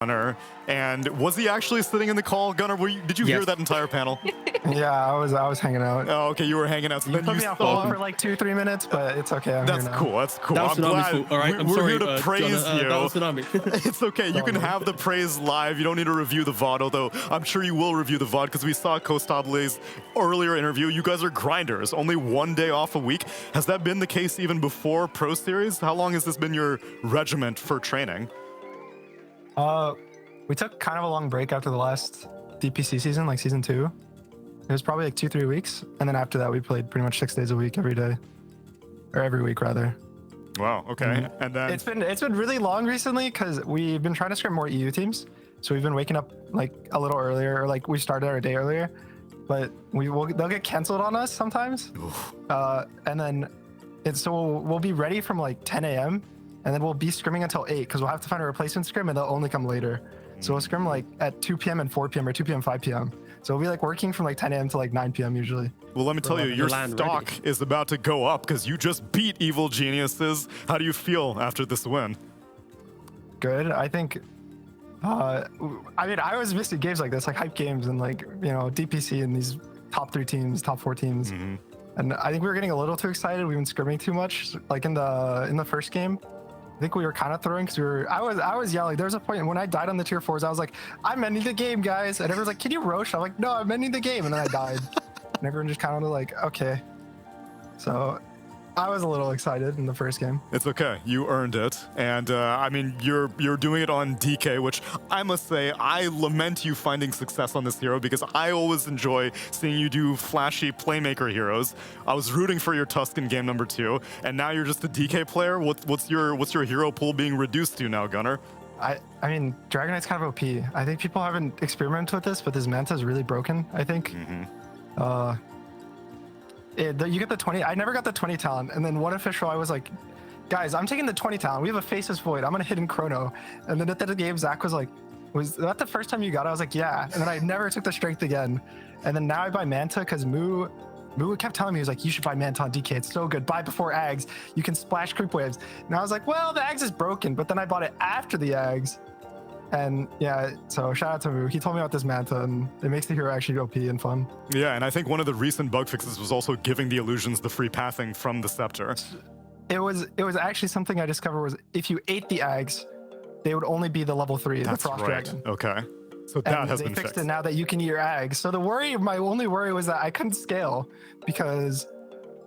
Gunnar, and was he actually sitting in the call? Gunnar, did you hear that entire panel? Yeah, I was hanging out. Oh, okay, you were hanging out. So You then put you me on saw hold for like 2-3 minutes, but it's okay. That's cool. That's cool. That was I'm glad. fault. All right, I'm we're sorry, here to praise John, you. that was Tsunami. It's okay. You can have the praise live. You don't need to review the VOD, although I'm sure you will review the VOD because we saw Costable's earlier interview. You guys are grinders. Only one day off a week. Has that been the case even before Pro Series? How long has this been your regiment for training? We took kind of a long break after the last DPC season, like season 2. It was probably like 2-3 weeks, and then after that we played pretty much 6 days a week every day, or every week rather. Wow. Okay. And then it's been really long recently because we've been trying to scrim more EU teams, so we've been waking up like a little earlier, or like we started our day earlier, but they'll get canceled on us sometimes. And then we'll be ready from like 10 a.m. and then we'll be scrimming until 8 because we'll have to find a replacement scrim and they'll only come later. So we'll scrim like at 2 p.m. and 4 p.m. or 2 p.m. 5 p.m. So we'll be like working from like 10 a.m. to like 9 p.m. usually. Well, let me tell you, your stock is about to go up because you just beat Evil Geniuses. How do you feel after this win? Good. I think, I mean, I was missing games like this, like hype games and like, you know, DPC and these top 3 teams, top 4 teams. And I think we were getting a little too excited. We've been scrimming too much. Like in the first game, I think we were kind of throwing because I was yelling. There was a point when I died on the tier 4s, I was like, I'm ending the game, guys. And everyone's like, can you roach? I'm like, no, I'm ending the game. And then I died. And everyone just kind of like, okay. So I was a little excited in the first game. It's okay. You earned it. And I mean, you're doing it on DK, which I must say, I lament you finding success on this hero because I always enjoy seeing you do flashy playmaker heroes. I was rooting for your Tuscan game number 2, and now you're just a DK player. What's your hero pool being reduced to now, Gunnar? I mean, Dragon Knight's kind of OP. I think people haven't experimented with this, but this Manta is really broken, I think. You get the 20. I never got the 20 talent, and then one official I was like, guys, I'm taking the 20 talent. We have a Faceless Void. I'm gonna hit in Chrono. And then at the end of the game, Zach was like, was that the first time you got it? I was like, yeah. And then I never took the strength again. And then now I buy Manta because Moo kept telling me, he was like, you should buy Manta on DK. It's so good. Buy before Ags. You can splash creep waves. And I was like, well, the Ags is broken. But then I bought it after the Ags. And yeah, so shout out to Moo. He told me about this Manta, and it makes the hero actually OP and fun. Yeah, and I think one of the recent bug fixes was also giving the illusions the free pathing from the scepter. It was actually something I discovered was if you ate the Ags, they would only be the level 3, the Frost Dragon. Okay. So that has been fixed fixed. it now that you can eat your Ags. So my only worry was that I couldn't scale because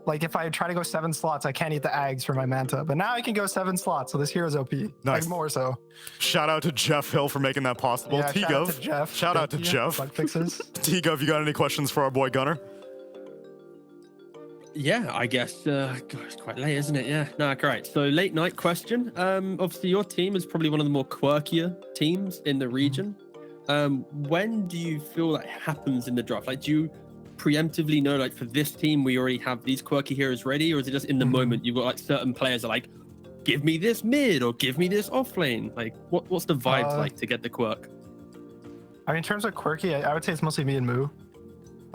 like if I try to go 7 slots, I can't eat the Ags for my Manta. But now I can go 7 slots, so this hero's OP. Nice. Like more so. Shout out to Jeff Hill for making that possible. Yeah, T-Gov. shout out to Jeff. Shout out to Jeff. Bug fixes. T-Gov, you got any questions for our boy Gunnar? Yeah, I guess. God, it's quite late, isn't it? Yeah. No, great. So late night question. Obviously, your team is probably one of the more quirkier teams in the region. When do you feel that happens in the draft? Like, do you preemptively know, like, for this team, we already have these quirky heroes ready, or is it just in the moment you've got like certain players are like, give me this mid or give me this off lane? Like, what's the vibes like to get the quirk? I mean, in terms of quirky, I would say it's mostly me and Moo.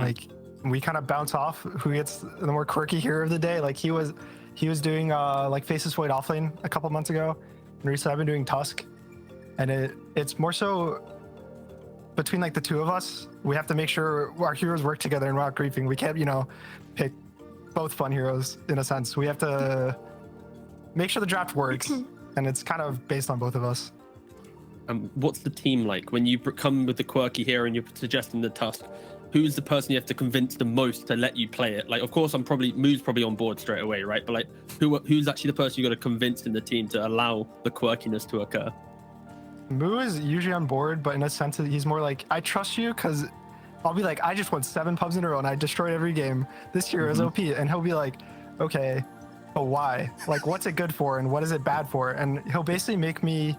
Like, we kind of bounce off who gets the more quirky hero of the day. Like he was doing like Faceless Void offlane a couple months ago, and recently I've been doing Tusk, and it's more so between like the two of us. We have to make sure our heroes work together and we're not griefing. We can't, pick both fun heroes in a sense. We have to make sure the draft works, and it's kind of based on both of us. What's the team like when you come with the quirky hero and you're suggesting the Tusk? Who's the person you have to convince the most to let you play it? Like, of course, Moo's probably on board straight away, right? But like, who's actually the person you got to convince in the team to allow the quirkiness to occur? Moo is usually on board, but in a sense, he's more like, I trust you because I'll be like, I just won 7 pubs in a row and I destroyed every game. This hero is OP. And he'll be like, okay, but why? Like, what's it good for and what is it bad for? And he'll basically make me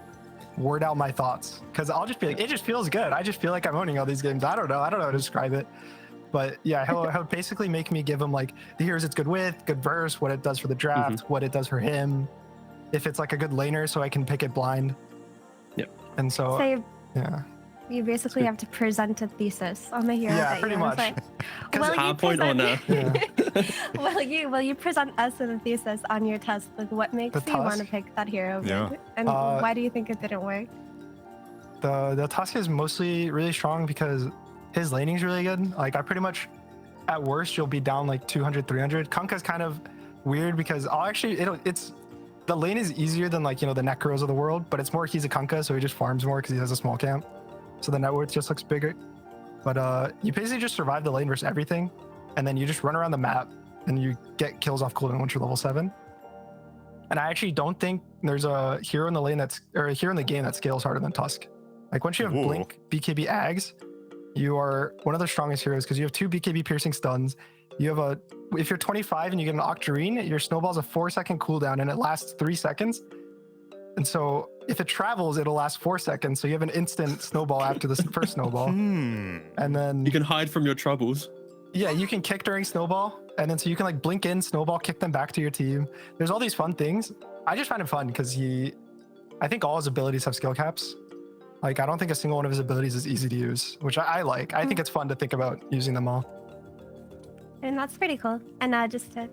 word out my thoughts because I'll just be like, it just feels good. I just feel like I'm owning all these games. I don't know how to describe it, but yeah, he'll basically make me give him like the heroes it's good with, good verse, what it does for the draft, what it does for him, if it's like a good laner, so I can pick it blind. Yep. And so yeah, you basically have to present a thesis on the hero. Yeah, pretty much. Will you present us with a thesis on your test? Like, what makes you want to pick that hero? Yeah. And why do you think it didn't work? The Tusk is mostly really strong because his laning's really good. Like I pretty much, at worst, you'll be down like 200, 300. Kunkka's kind of weird because it's the lane is easier than like, you know, the Necros of the world, but it's more he's a Kunkka, so he just farms more because he has a small camp. So the net worth just looks bigger. But you basically just survive the lane versus everything, and then you just run around the map and you get kills off cooldown once you're level 7. And I actually don't think there's a hero in the lane a hero in the game that scales harder than Tusk. Like once you have Blink, BKB Ags, you are one of the strongest heroes because you have 2 BKB piercing stuns. You have if you're 25 and you get an Octarine, your snowball's a 4-second cooldown and it lasts 3 seconds. And so if it travels, it'll last 4 seconds. So you have an instant snowball after the first snowball. And then you can hide from your troubles. Yeah, you can kick during snowball. And then so you can like blink in, snowball, kick them back to your team. There's all these fun things. I just find it fun because I think all his abilities have skill caps. Like I don't think a single one of his abilities is easy to use, which I like. I think it's fun to think about using them all. And that's pretty cool. And just to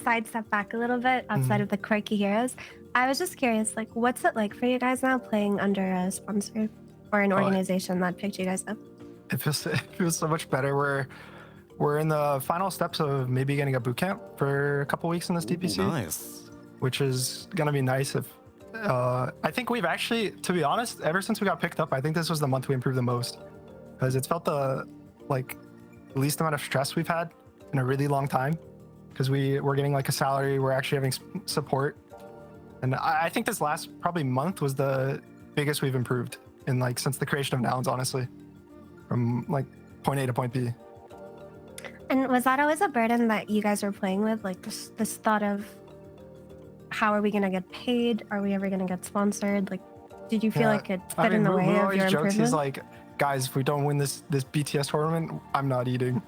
sidestep back a little bit outside of the quirky heroes, I was just curious, like, what's it like for you guys now playing under a sponsor or an organization that picked you guys up? It feels so much better. We're in the final steps of maybe getting a boot camp for a couple weeks in this DPC. Nice. Which is gonna be nice. If I think we've actually, to be honest, ever since we got picked up, I think this was the month we improved the most because it's felt the least amount of stress we've had in a really long time because we're getting like a salary, we're actually having support, and I think this last probably month was the biggest we've improved in like since the creation of Nouns, honestly, from like point A to point B. And was that always a burden that you guys were playing with, like this thought of how are we gonna get paid? Are we ever gonna get sponsored? Like, did you feel like it stood in the way of your improvement? He's like, guys, if we don't win this BTS tournament, I'm not eating.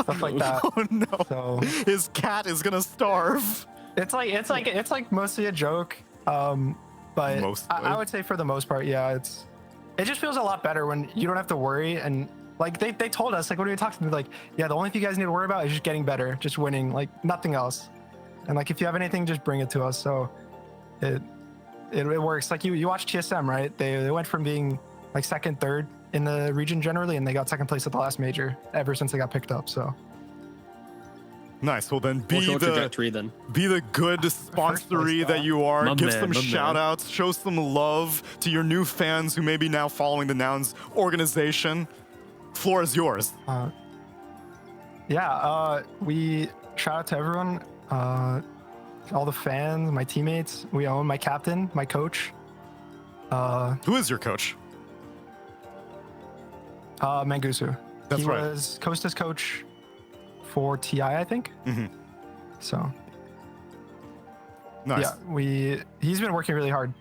Stuff like that. Oh no! So, his cat is gonna starve. It's like mostly a joke. But I would say for the most part, yeah, it just feels a lot better when you don't have to worry. And like they told us, like when we talked to them, like, yeah, the only thing you guys need to worry about is just getting better, just winning, like nothing else. And like if you have anything, just bring it to us. So it works. Like you watch TSM, right? They went from being like second, third in the region generally, and they got second place at the last major ever since they got picked up. So nice. Well, then be the good sponsory that you are. Give some shout outs, show some love to your new fans who may be now following the Nouns organization. Floor is yours. We shout out to everyone, all the fans, my teammates. We own my captain, my coach. Who is your coach? Mangusu. That's right. He was Costa's coach for TI, I think. So nice. Yeah, he's been working really hard.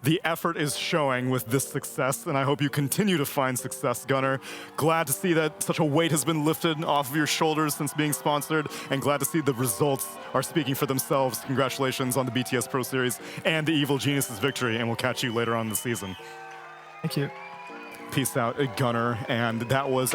The effort is showing with this success, and I hope you continue to find success, Gunnar. Glad to see that such a weight has been lifted off of your shoulders since being sponsored, and glad to see the results are speaking for themselves. Congratulations on the BTS Pro Series and the Evil Geniuses victory, and we'll catch you later on in the season. Thank you. Peace out, Gunnar, and that was